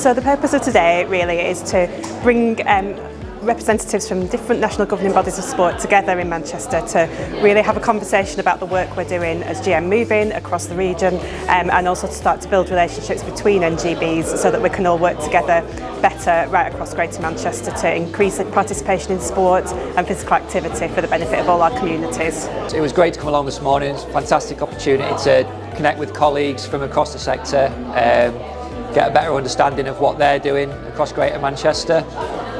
So the purpose of today really is to bring representatives from different national governing bodies of sport together in Manchester to really have a conversation about the work we're doing as GM Moving across the region, and also to start to build relationships between NGBs so that we can all work together better right across Greater Manchester to increase participation in sport and physical activity for the benefit of all our communities. It was great to come along this morning. It's a fantastic opportunity to connect with colleagues from across the sector, get a better understanding of what they're doing across Greater Manchester,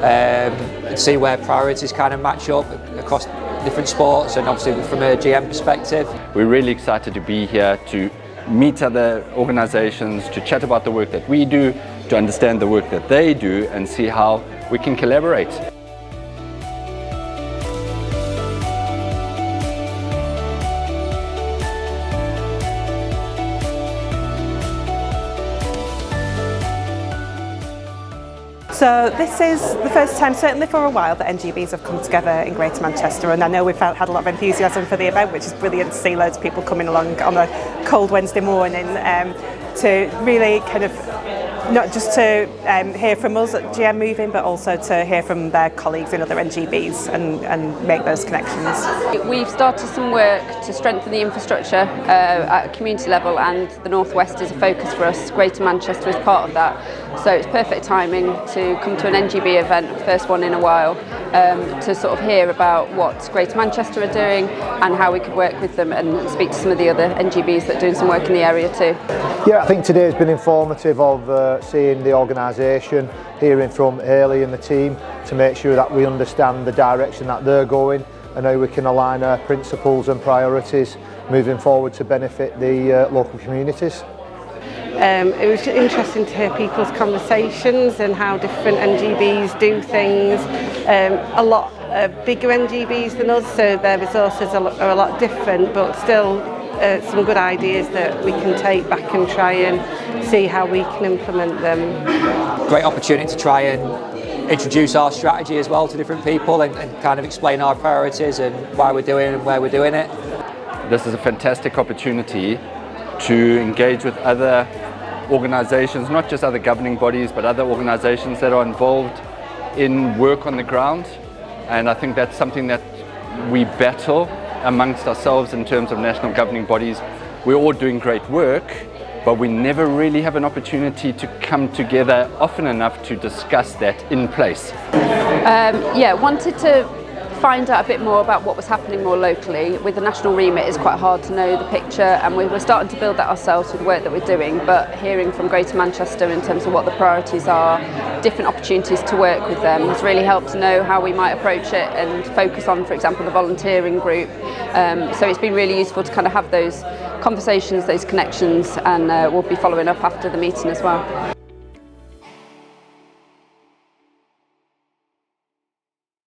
and see where priorities kind of match up across different sports and obviously from a GM perspective. We're really excited to be here to meet other organisations, to chat about the work that we do, to understand the work that they do and see how we can collaborate. So this is the first time, certainly for a while, that NGBs have come together in Greater Manchester, and I know we've had a lot of enthusiasm for the event, which is brilliant to see loads of people coming along on a cold Wednesday morning to really kind of not just to hear from us at GM Moving, but also to hear from their colleagues in other NGBs and make those connections. We've started some work to strengthen the infrastructure at a community level, and the North West is a focus for us. Greater Manchester is part of that. So it's perfect timing to come to an NGB event, first one in a while, to sort of hear about what Greater Manchester are doing and how we could work with them and speak to some of the other NGBs that are doing some work in the area too. Yeah, I think today has been informative of seeing the organisation, hearing from Hayley and the team to make sure that we understand the direction that they're going and how we can align our principles and priorities moving forward to benefit the local communities. It was interesting to hear people's conversations and how different NGBs do things. A lot bigger NGBs than us, so their resources are a lot different, but still some good ideas that we can take back and try and see how we can implement them. Great opportunity to try and introduce our strategy as well to different people and kind of explain our priorities and why we're doing it and where we're doing it. This is a fantastic opportunity to engage with other organisations, not just other governing bodies, but other organisations that are involved in work on the ground. And I think that's something that we battle amongst ourselves in terms of national governing bodies. We're all doing great work, but we never really have an opportunity to come together often enough to discuss that in place. Wanted to find out a bit more about what was happening more locally. With the national remit, it's quite hard to know the picture, and we're starting to build that ourselves with the work that we're doing, but hearing from Greater Manchester in terms of what the priorities are, different opportunities to work with them has really helped to know how we might approach it and focus on, for example, the volunteering group. So it's been really useful to kind of have those conversations, those connections, and we'll be following up after the meeting as well.